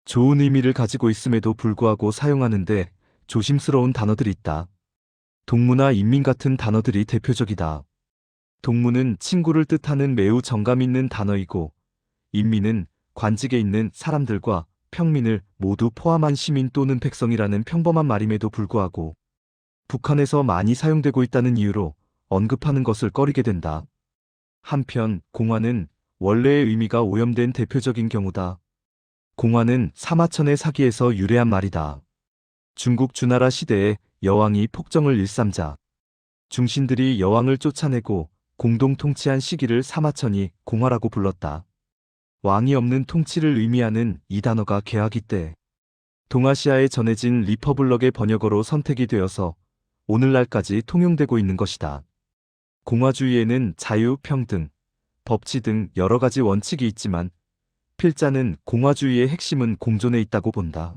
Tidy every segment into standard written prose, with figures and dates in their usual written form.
좋은 의미를 가지고 있음에도 불구하고 사용하는데 조심스러운 단어들이 있다. 동무나 인민 같은 단어들이 대표적이다. 동무는 친구를 뜻하는 매우 정감 있는 단어이고, 인민은 관직에 있는 사람들과 평민을 모두 포함한 시민 또는 백성이라는 평범한 말임에도 불구하고 북한에서 많이 사용되고 있다는 이유로 언급하는 것을 꺼리게 된다. 한편 공화는 원래의 의미가 오염된 대표적인 경우다. 공화는 사마천의 사기에서 유래한 말이다. 중국 주나라 시대에 여왕이 폭정을 일삼자 중신들이 여왕을 쫓아내고 공동 통치한 시기를 사마천이 공화라고 불렀다. 왕이 없는 통치를 의미하는 이 단어가 개화기 때 동아시아에 전해진 리퍼블럭의 번역어로 선택이 되어서 오늘날까지 통용되고 있는 것이다. 공화주의에는 자유, 평등, 법치 등 여러 가지 원칙이 있지만 필자는 공화주의의 핵심은 공존에 있다고 본다.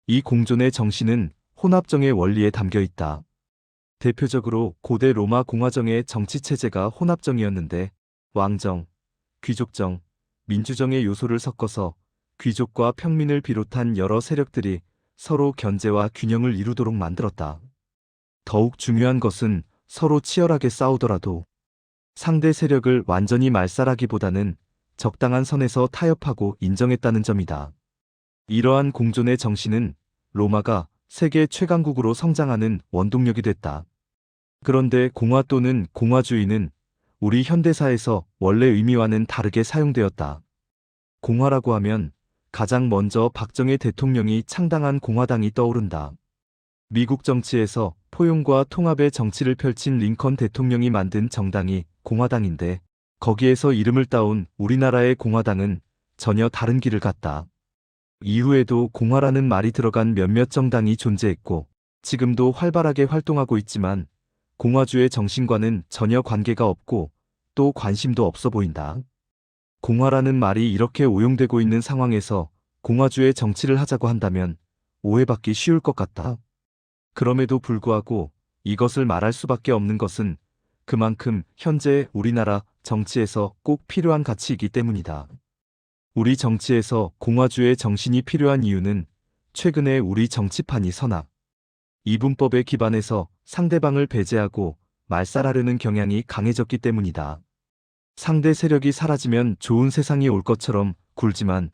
이 공존의 정신은 혼합정의 원리에 담겨 있다. 대표적으로 고대 로마 공화정의 정치체제가 혼합정이었는데 왕정, 귀족정, 민주정의 요소를 섞어서 귀족과 평민을 비롯한 여러 세력들이 서로 견제와 균형을 이루도록 만들었다. 더욱 중요한 것은 서로 치열하게 싸우더라도 상대 세력을 완전히 말살하기보다는 적당한 선에서 타협하고 인정했다는 점이다. 이러한 공존의 정신은 로마가 세계 최강국으로 성장하는 원동력이 됐다. 그런데 공화 또는 공화주의는 우리 현대사에서 원래 의미와는 다르게 사용되었다. 공화라고 하면 가장 먼저 박정희 대통령이 창당한 공화당이 떠오른다. 미국 정치에서 포용과 통합의 정치를 펼친 링컨 대통령이 만든 정당이 공화당인데 거기에서 이름을 따온 우리나라의 공화당은 전혀 다른 길을 갔다. 이후에도 공화라는 말이 들어간 몇몇 정당이 존재했고 지금도 활발하게 활동하고 있지만 공화주의 정신과는 전혀 관계가 없고 또 관심도 없어 보인다. 공화라는 말이 이렇게 오용되고 있는 상황에서 공화주의 정치를 하자고 한다면 오해받기 쉬울 것 같다. 그럼에도 불구하고 이것을 말할 수밖에 없는 것은 그만큼 현재 우리나라 정치에서 꼭 필요한 가치이기 때문이다. 우리 정치에서 공화주의 정신이 필요한 이유는 최근에 우리 정치판이 선악, 이분법에 기반해서 상대방을 배제하고 말살하려는 경향이 강해졌기 때문이다. 상대 세력이 사라지면 좋은 세상이 올 것처럼 굴지만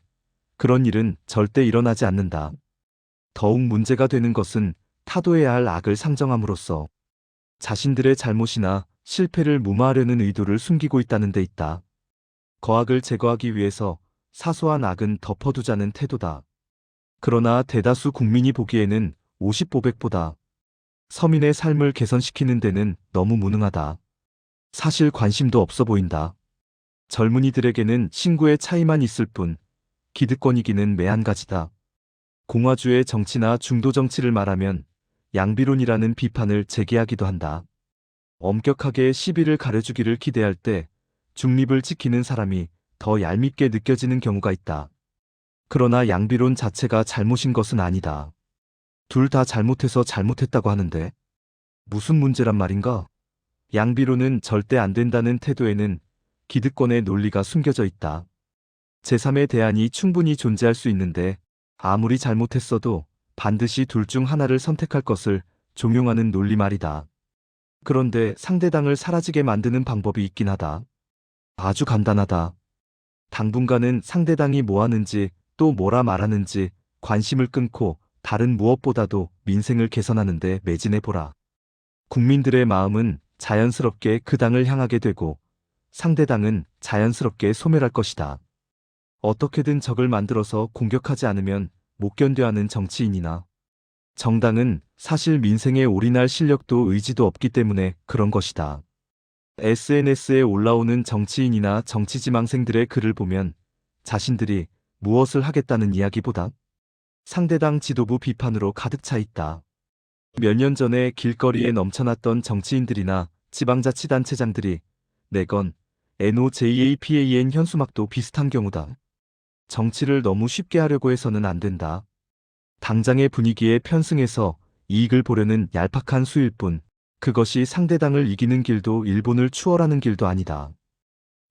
그런 일은 절대 일어나지 않는다. 더욱 문제가 되는 것은 타도해야 할 악을 상정함으로써 자신들의 잘못이나 실패를 무마하려는 의도를 숨기고 있다는 데 있다. 거악을 제거하기 위해서 사소한 악은 덮어두자는 태도다. 그러나 대다수 국민이 보기에는 50보백보다 서민의 삶을 개선시키는 데는 너무 무능하다. 사실 관심도 없어 보인다. 젊은이들에게는 신구의 차이만 있을 뿐 기득권이기는 매한가지다. 공화주의 정치나 중도 정치를 말하면 양비론이라는 비판을 제기하기도 한다. 엄격하게 시비를 가려주기를 기대할 때 중립을 지키는 사람이 더 얄밉게 느껴지는 경우가 있다. 그러나 양비론 자체가 잘못인 것은 아니다. 둘 다 잘못해서 잘못했다고 하는데 무슨 문제란 말인가? 양비론은 절대 안 된다는 태도에는 기득권의 논리가 숨겨져 있다. 제3의 대안이 충분히 존재할 수 있는데 아무리 잘못했어도 반드시 둘 중 하나를 선택할 것을 종용하는 논리 말이다. 그런데 상대당을 사라지게 만드는 방법이 있긴 하다. 아주 간단하다. 당분간은 상대당이 뭐 하는지 또 뭐라 말하는지 관심을 끊고 다른 무엇보다도 민생을 개선하는데 매진해보라. 국민들의 마음은 자연스럽게 그 당을 향하게 되고 상대당은 자연스럽게 소멸할 것이다. 어떻게든 적을 만들어서 공격하지 않으면 못 견뎌하는 정치인이나 정당은 사실 민생에 올인할 실력도 의지도 없기 때문에 그런 것이다. SNS에 올라오는 정치인이나 정치지망생들의 글을 보면 자신들이 무엇을 하겠다는 이야기보다 상대당 지도부 비판으로 가득 차 있다. 몇 년 전에 길거리에 넘쳐났던 정치인들이나 지방자치단체장들이 내건 NOJAPAN 현수막도 비슷한 경우다. 정치를 너무 쉽게 하려고 해서는 안 된다. 당장의 분위기에 편승해서 이익을 보려는 얄팍한 수일 뿐 그것이 상대당을 이기는 길도 일본을 추월하는 길도 아니다.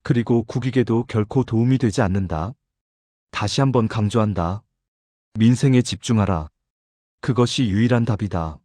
그리고 국익에도 결코 도움이 되지 않는다. 다시 한번 강조한다. 민생에 집중하라. 그것이 유일한 답이다.